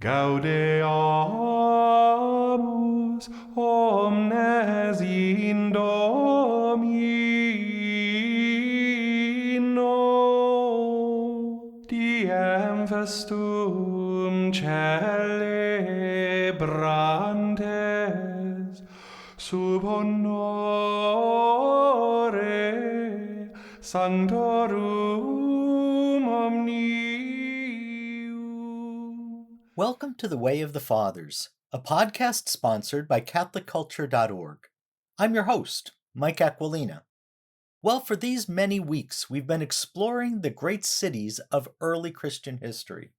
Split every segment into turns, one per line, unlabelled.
Gaudeamus omnes in Domino, diem festum celebrantes, sub honore sanctorum omnium.
Welcome to The Way of the Fathers, a podcast sponsored by CatholicCulture.org. I'm your host, Mike Aquilina. Well, for these many weeks, we've been exploring the great cities of early Christian history.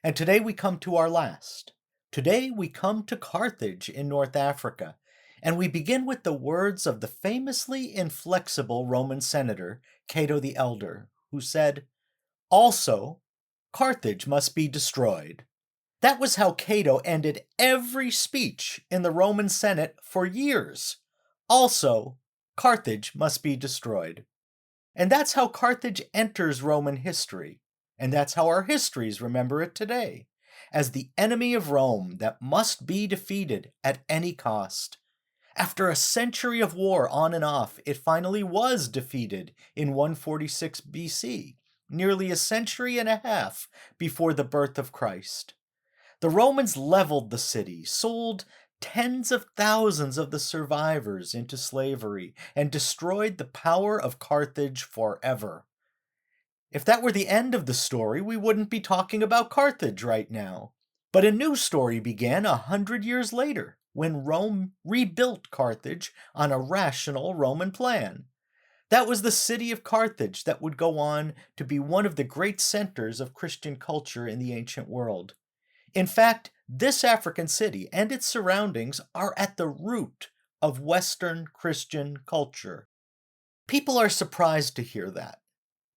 And today we come to our last. Today we come to Carthage in North Africa, and we begin with the words of the famously inflexible Roman senator, Cato the Elder, who said, "Also, Carthage must be destroyed." That was how Cato ended every speech in the Roman Senate for years. Also, Carthage must be destroyed. And that's how Carthage enters Roman history. And that's how our histories remember it today, as the enemy of Rome that must be defeated at any cost. After a century of war on and off, it finally was defeated in 146 BC, nearly a century and a half before the birth of Christ. The Romans leveled the city, sold tens of thousands of the survivors into slavery, and destroyed the power of Carthage forever. If that were the end of the story, we wouldn't be talking about Carthage right now. But a new story began 100 years later, when Rome rebuilt Carthage on a rational Roman plan. That was the city of Carthage that would go on to be one of the great centers of Christian culture in the ancient world. In fact, this African city and its surroundings are at the root of Western Christian culture. People are surprised to hear that.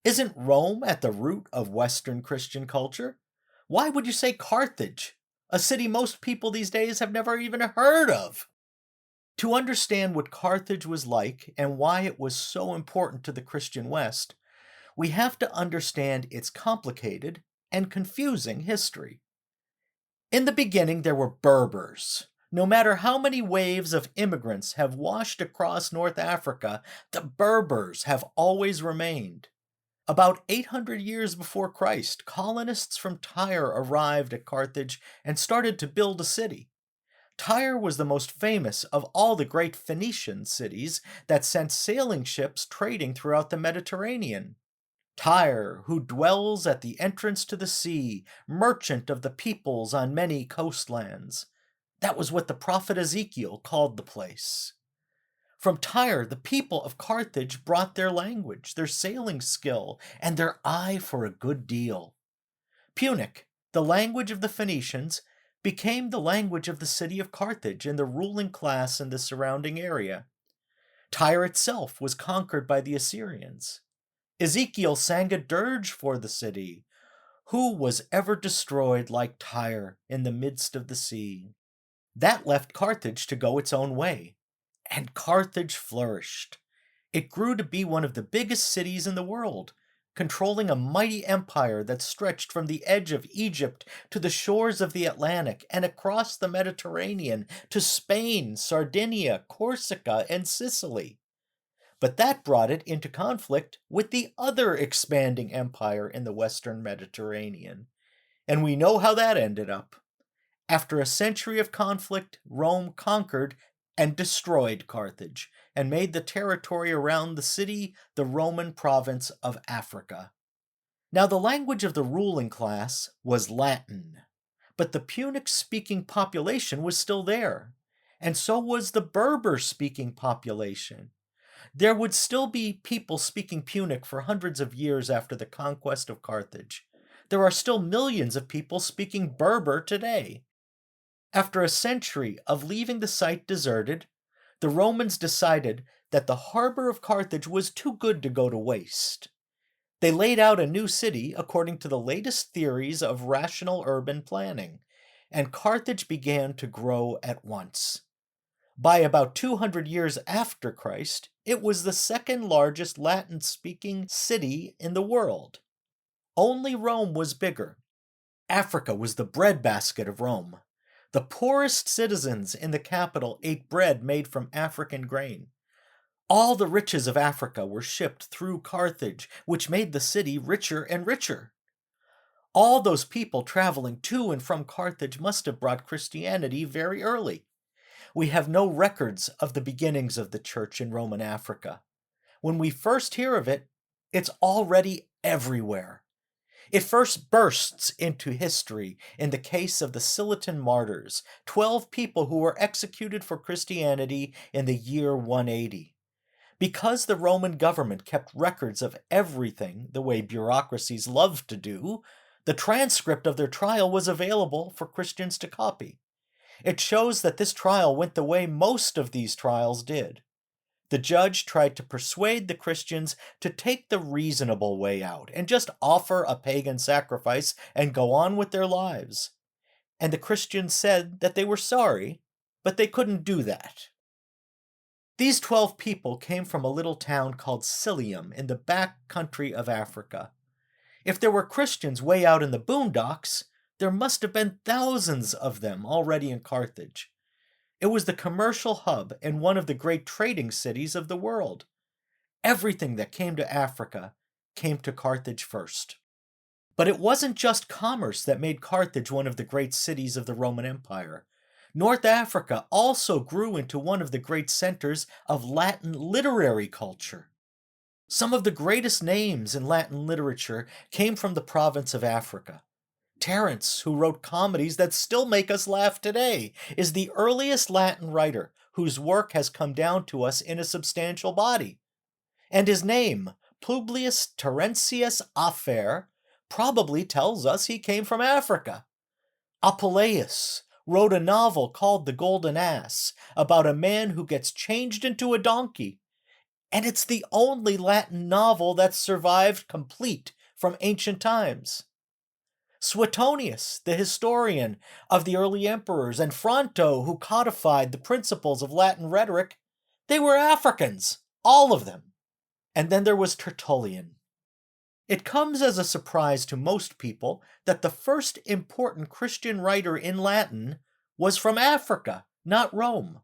Isn't Rome at the root of Western Christian culture? Why would you say Carthage, a city most people these days have never even heard of? To understand what Carthage was like and why it was so important to the Christian West, we have to understand its complicated and confusing history. In the beginning, there were Berbers. No matter how many waves of immigrants have washed across North Africa, the Berbers have always remained. About 800 years before Christ, colonists from Tyre arrived at Carthage and started to build a city. Tyre was the most famous of all the great Phoenician cities that sent sailing ships trading throughout the Mediterranean. Tyre, who dwells at the entrance to the sea, merchant of the peoples on many coastlands. That was what the prophet Ezekiel called the place. From Tyre, the people of Carthage brought their language, their sailing skill, and their eye for a good deal. Punic, the language of the Phoenicians, became the language of the city of Carthage and the ruling class in the surrounding area. Tyre itself was conquered by the Assyrians. Ezekiel sang a dirge for the city. Who was ever destroyed like Tyre in the midst of the sea? That left Carthage to go its own way. And Carthage flourished. It grew to be one of the biggest cities in the world, controlling a mighty empire that stretched from the edge of Egypt to the shores of the Atlantic and across the Mediterranean to Spain, Sardinia, Corsica, and Sicily. But that brought it into conflict with the other expanding empire in the Western Mediterranean. And we know how that ended up. After a century of conflict, Rome conquered and destroyed Carthage and made the territory around the city the Roman province of Africa. Now, the language of the ruling class was Latin, but the Punic-speaking population was still there, and so was the Berber-speaking population. There would still be people speaking Punic for hundreds of years after the conquest of Carthage. There are still millions of people speaking Berber today. After a century of leaving the site deserted, the Romans decided that the harbor of Carthage was too good to go to waste. They laid out a new city according to the latest theories of rational urban planning, and Carthage began to grow at once. By about 200 years after Christ, it was the second largest Latin-speaking city in the world. Only Rome was bigger. Africa was the breadbasket of Rome. The poorest citizens in the capital ate bread made from African grain. All the riches of Africa were shipped through Carthage, which made the city richer and richer. All those people traveling to and from Carthage must have brought Christianity very early. We have no records of the beginnings of the church in Roman Africa. When we first hear of it, it's already everywhere. It first bursts into history in the case of the Silitan martyrs, 12 people who were executed for Christianity in the year 180. Because the Roman government kept records of everything the way bureaucracies love to do, the transcript of their trial was available for Christians to copy. It shows that this trial went the way most of these trials did. The judge tried to persuade the Christians to take the reasonable way out and just offer a pagan sacrifice and go on with their lives. And the Christians said that they were sorry, but they couldn't do that. These 12 people came from a little town called Cilium in the back country of Africa. If there were Christians way out in the boondocks, there must have been thousands of them already in Carthage. It was the commercial hub and one of the great trading cities of the world. Everything that came to Africa came to Carthage first. But it wasn't just commerce that made Carthage one of the great cities of the Roman Empire. North Africa also grew into one of the great centers of Latin literary culture. Some of the greatest names in Latin literature came from the province of Africa. Terence, who wrote comedies that still make us laugh today, is the earliest Latin writer whose work has come down to us in a substantial body. And his name, Publius Terentius Afer, probably tells us he came from Africa. Apuleius wrote a novel called The Golden Ass about a man who gets changed into a donkey, and it's the only Latin novel that survived complete from ancient times. Suetonius, the historian of the early emperors, and Fronto, who codified the principles of Latin rhetoric, they were Africans, all of them. And then there was Tertullian. It comes as a surprise to most people that the first important Christian writer in Latin was from Africa, not Rome.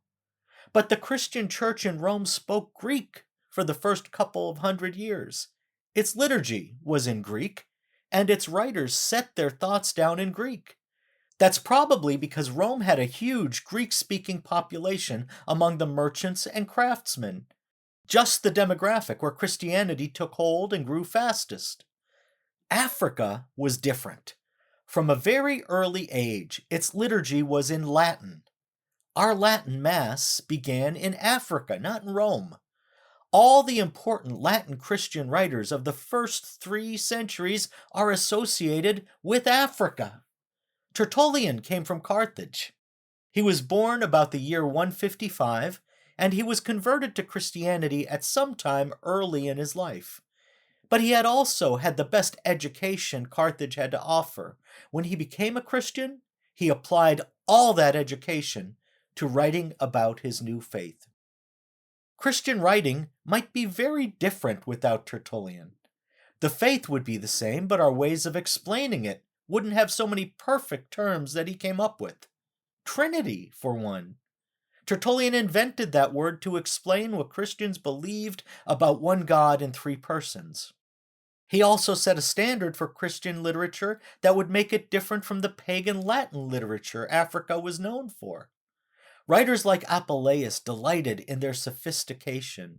But the Christian church in Rome spoke Greek for the first couple of 100 years. Its liturgy was in Greek, and its writers set their thoughts down in Greek. That's probably because Rome had a huge Greek-speaking population among the merchants and craftsmen, just the demographic where Christianity took hold and grew fastest. Africa was different. From a very early age, its liturgy was in Latin. Our Latin Mass began in Africa, not in Rome. All the important Latin Christian writers of the first 3 centuries are associated with Africa. Tertullian came from Carthage. He was born about the year 155, and he was converted to Christianity at some time early in his life. But he had also had the best education Carthage had to offer. When he became a Christian, he applied all that education to writing about his new faith. Christian writing might be very different without Tertullian. The faith would be the same, but our ways of explaining it wouldn't have so many perfect terms that he came up with. Trinity, for one. Tertullian invented that word to explain what Christians believed about one God in 3 persons. He also set a standard for Christian literature that would make it different from the pagan Latin literature Africa was known for. Writers like Apuleius delighted in their sophistication.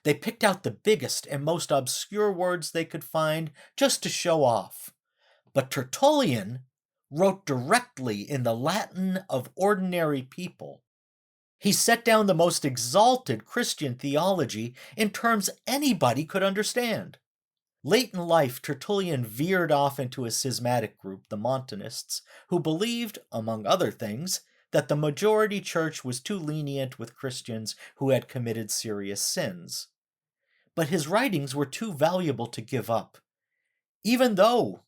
They picked out the biggest and most obscure words they could find just to show off. But Tertullian wrote directly in the Latin of ordinary people. He set down the most exalted Christian theology in terms anybody could understand. Late in life, Tertullian veered off into a schismatic group, the Montanists, who believed, among other things, that the majority church was too lenient with Christians who had committed serious sins. But his writings were too valuable to give up. Even though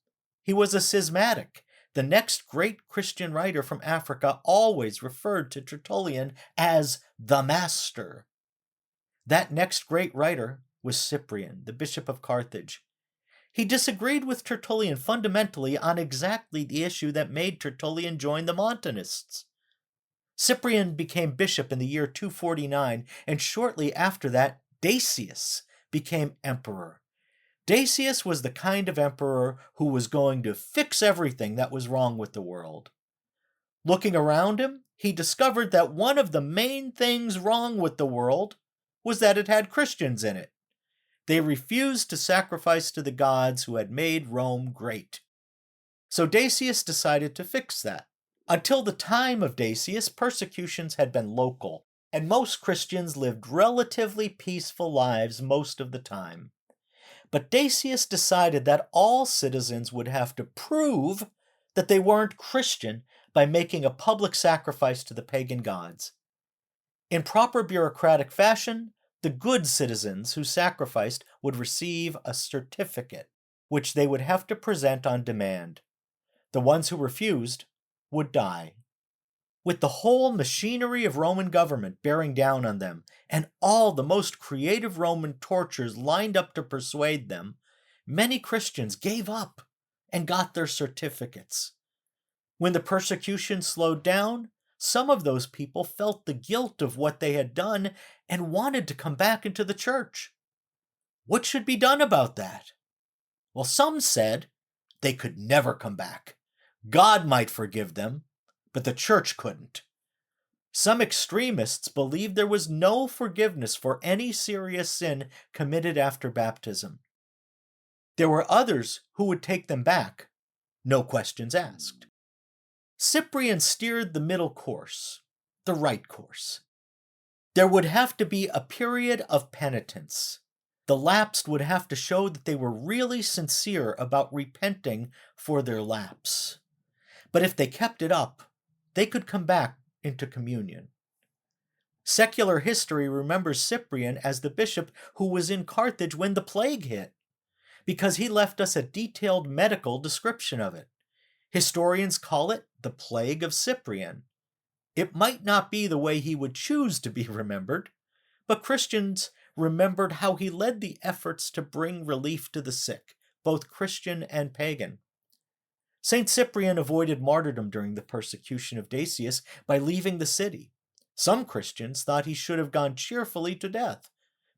he was a schismatic, the next great Christian writer from Africa always referred to Tertullian as the master. That next great writer was Cyprian, the bishop of Carthage. He disagreed with Tertullian fundamentally on exactly the issue that made Tertullian join the Montanists. Cyprian became bishop in the year 249, and shortly after that, Decius became emperor. Decius was the kind of emperor who was going to fix everything that was wrong with the world. Looking around him, he discovered that one of the main things wrong with the world was that it had Christians in it. They refused to sacrifice to the gods who had made Rome great. So Decius decided to fix that. Until the time of Decius, persecutions had been local, and most Christians lived relatively peaceful lives most of the time. But Decius decided that all citizens would have to prove that they weren't Christian by making a public sacrifice to the pagan gods. In proper bureaucratic fashion, the good citizens who sacrificed would receive a certificate, which they would have to present on demand. The ones who refused would die. With the whole machinery of Roman government bearing down on them, and all the most creative Roman tortures lined up to persuade them, many Christians gave up and got their certificates. When the persecution slowed down, some of those people felt the guilt of what they had done and wanted to come back into the church. What should be done about that? Well, some said they could never come back. God might forgive them, but the church couldn't. Some extremists believed there was no forgiveness for any serious sin committed after baptism. There were others who would take them back, no questions asked. Cyprian steered the middle course, the right course. There would have to be a period of penitence. The lapsed would have to show that they were really sincere about repenting for their lapse. But if they kept it up, they could come back into communion. Secular history remembers Cyprian as the bishop who was in Carthage when the plague hit, because he left us a detailed medical description of it. Historians call it the Plague of Cyprian. It might not be the way he would choose to be remembered, but Christians remembered how he led the efforts to bring relief to the sick, both Christian and pagan. St. Cyprian avoided martyrdom during the persecution of Decius by leaving the city. Some Christians thought he should have gone cheerfully to death,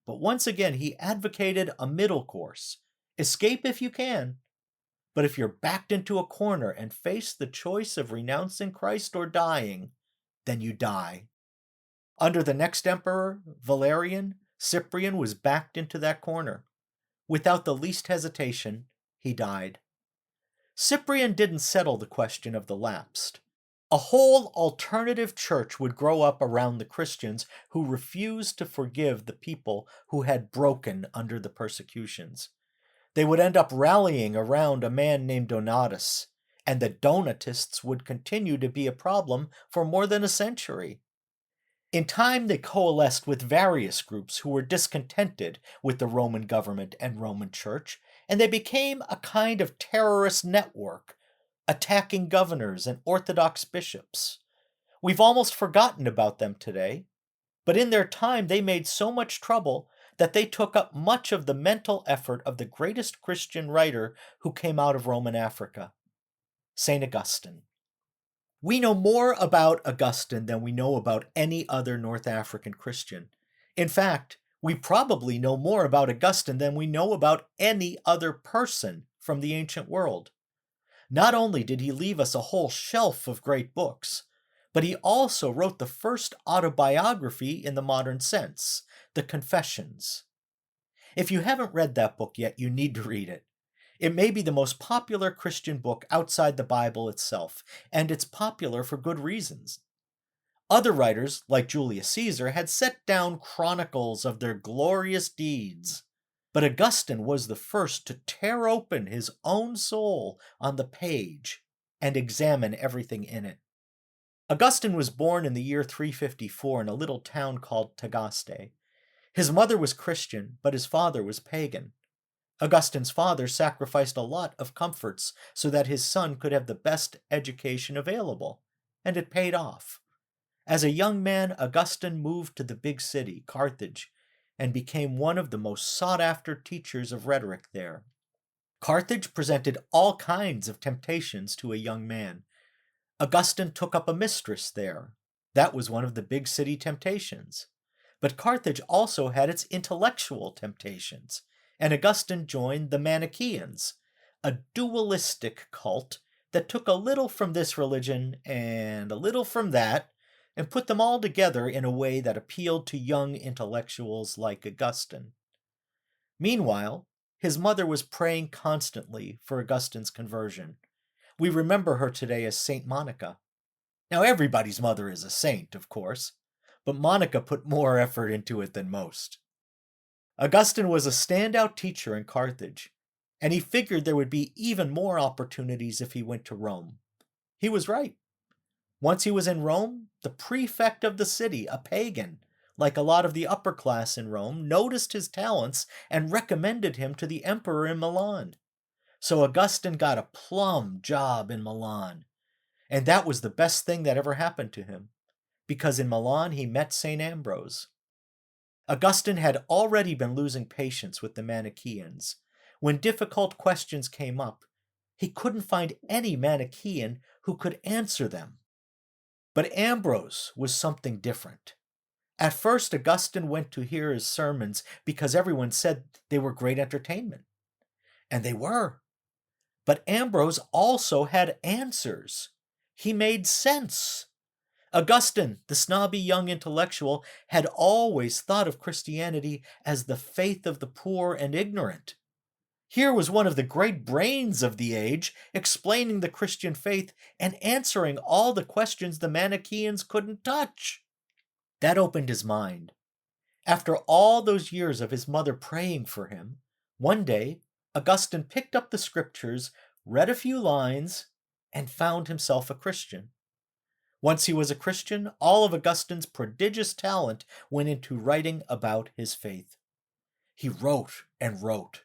but once again he advocated a middle course. Escape if you can, but if you're backed into a corner and face the choice of renouncing Christ or dying, then you die. Under the next emperor, Valerian, Cyprian was backed into that corner. Without the least hesitation, he died. Cyprian didn't settle the question of the lapsed. A whole alternative church would grow up around the Christians who refused to forgive the people who had broken under the persecutions. They would end up rallying around a man named Donatus, and the Donatists would continue to be a problem for more than a century. In time, they coalesced with various groups who were discontented with the Roman government and Roman Church, and they became a kind of terrorist network, attacking governors and orthodox bishops. We've almost forgotten about them today, but in their time they made so much trouble that they took up much of the mental effort of the greatest Christian writer who came out of Roman Africa, St. Augustine. We know more about Augustine than we know about any other North African Christian. In fact, we probably know more about Augustine than we know about any other person from the ancient world. Not only did he leave us a whole shelf of great books, but he also wrote the first autobiography in the modern sense, the Confessions. If you haven't read that book yet, you need to read it. It may be the most popular Christian book outside the Bible itself, and it's popular for good reasons. Other writers, like Julius Caesar, had set down chronicles of their glorious deeds, but Augustine was the first to tear open his own soul on the page and examine everything in it. Augustine was born in the year 354 in a little town called Tagaste. His mother was Christian, but his father was pagan. Augustine's father sacrificed a lot of comforts so that his son could have the best education available, and it paid off. As a young man, Augustine moved to the big city, Carthage, and became one of the most sought-after teachers of rhetoric there. Carthage presented all kinds of temptations to a young man. Augustine took up a mistress there. That was one of the big city temptations. But Carthage also had its intellectual temptations, and Augustine joined the Manichaeans, a dualistic cult that took a little from this religion and a little from that, and put them all together in a way that appealed to young intellectuals like Augustine. Meanwhile, his mother was praying constantly for Augustine's conversion. We remember her today as Saint Monica. Now, everybody's mother is a saint, of course, but Monica put more effort into it than most. Augustine was a standout teacher in Carthage, and he figured there would be even more opportunities if he went to Rome. He was right. Once he was in Rome, the prefect of the city, a pagan, like a lot of the upper class in Rome, noticed his talents and recommended him to the emperor in Milan. So Augustine got a plum job in Milan, and that was the best thing that ever happened to him, because in Milan he met St. Ambrose. Augustine had already been losing patience with the Manichaeans. When difficult questions came up, he couldn't find any Manichaean who could answer them. But Ambrose was something different. At first, Augustine went to hear his sermons because everyone said they were great entertainment. And they were. But Ambrose also had answers. He made sense. Augustine, the snobby young intellectual, had always thought of Christianity as the faith of the poor and ignorant. Here was one of the great brains of the age explaining the Christian faith and answering all the questions the Manichaeans couldn't touch. That opened his mind. After all those years of his mother praying for him, one day Augustine picked up the scriptures, read a few lines, and found himself a Christian. Once he was a Christian, all of Augustine's prodigious talent went into writing about his faith. He wrote and wrote.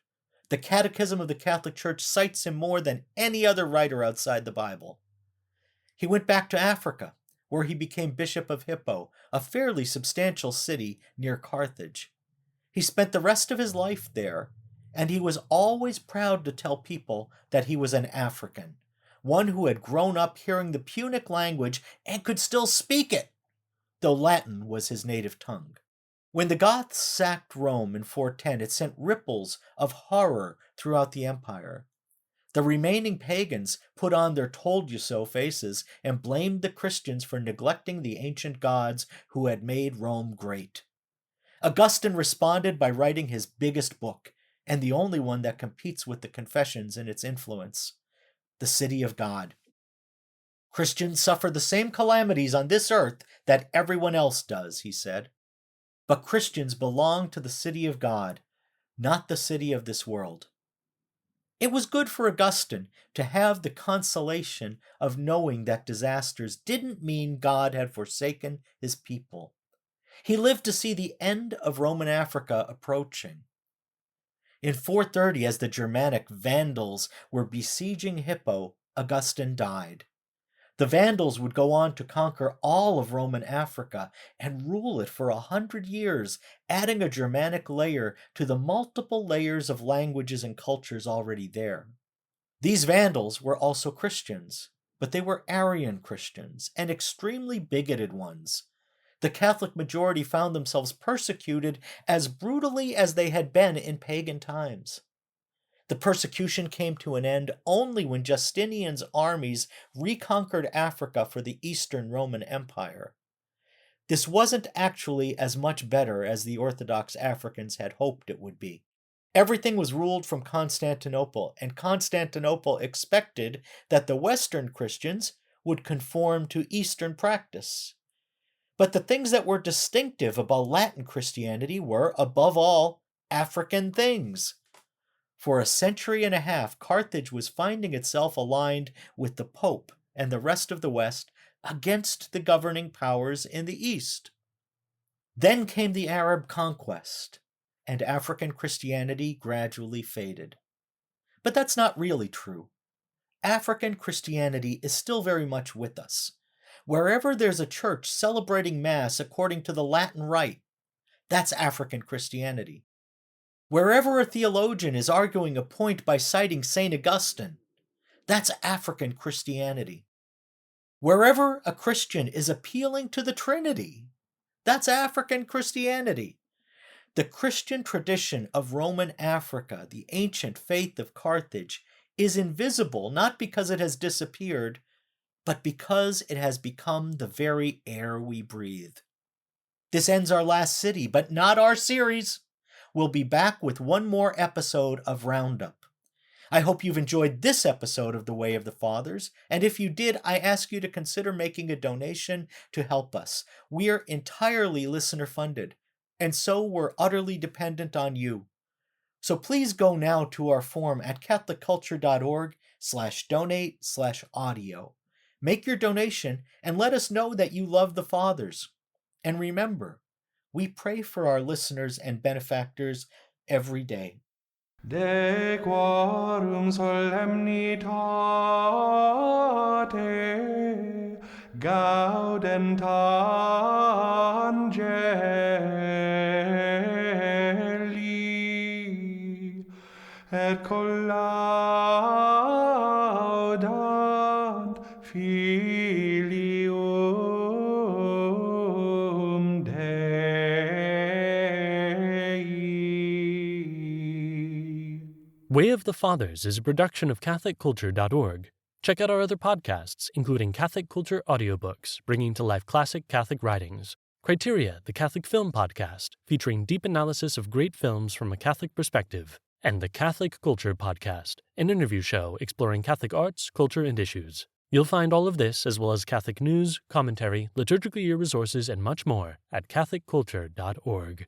The Catechism of the Catholic Church cites him more than any other writer outside the Bible. He went back to Africa, where he became Bishop of Hippo, a fairly substantial city near Carthage. He spent the rest of his life there, and he was always proud to tell people that he was an African, one who had grown up hearing the Punic language and could still speak it, though Latin was his native tongue. When the Goths sacked Rome in 410, it sent ripples of horror throughout the empire. The remaining pagans put on their told-you-so faces and blamed the Christians for neglecting the ancient gods who had made Rome great. Augustine responded by writing his biggest book, and the only one that competes with the Confessions in its influence, The City of God. Christians suffer the same calamities on this earth that everyone else does, he said. But Christians belong to the city of God, not the city of this world. It was good for Augustine to have the consolation of knowing that disasters didn't mean God had forsaken his people. He lived to see the end of Roman Africa approaching. In 430, as the Germanic Vandals were besieging Hippo, Augustine died. The Vandals would go on to conquer all of Roman Africa and rule it for 100 years, adding a Germanic layer to the multiple layers of languages and cultures already there. These Vandals were also Christians, but they were Arian Christians and extremely bigoted ones. The Catholic majority found themselves persecuted as brutally as they had been in pagan times. The persecution came to an end only when Justinian's armies reconquered Africa for the Eastern Roman Empire. This wasn't actually as much better as the Orthodox Africans had hoped it would be. Everything was ruled from Constantinople, and Constantinople expected that the Western Christians would conform to Eastern practice. But the things that were distinctive about Latin Christianity were, above all, African things. For a century and a half, Carthage was finding itself aligned with the Pope and the rest of the West against the governing powers in the East. Then came the Arab conquest, and African Christianity gradually faded. But that's not really true. African Christianity is still very much with us. Wherever there's a church celebrating Mass according to the Latin rite, that's African Christianity. Wherever a theologian is arguing a point by citing St. Augustine, that's African Christianity. Wherever a Christian is appealing to the Trinity, that's African Christianity. The Christian tradition of Roman Africa, the ancient faith of Carthage, is invisible not because it has disappeared, but because it has become the very air we breathe. This ends our last city, but not our series. We'll be back with one more episode of Roundup. I hope you've enjoyed this episode of The Way of the Fathers, and if you did, I ask you to consider making a donation to help us. We're entirely listener-funded, and so we're utterly dependent on you. So please go now to our form at catholicculture.org/donate/audio. Make your donation and let us know that you love the Fathers. And remember, we pray for our listeners and benefactors every day.
De quorum solemnitate gaudent angeli et collaudant filium Dei.
Way of the Fathers is a production of CatholicCulture.org. Check out our other podcasts, including Catholic Culture audiobooks, bringing to life classic Catholic writings, Criteria, the Catholic Film Podcast, featuring deep analysis of great films from a Catholic perspective, and the Catholic Culture Podcast, an interview show exploring Catholic arts, culture, and issues. You'll find all of this, as well as Catholic news, commentary, liturgical year resources, and much more at CatholicCulture.org.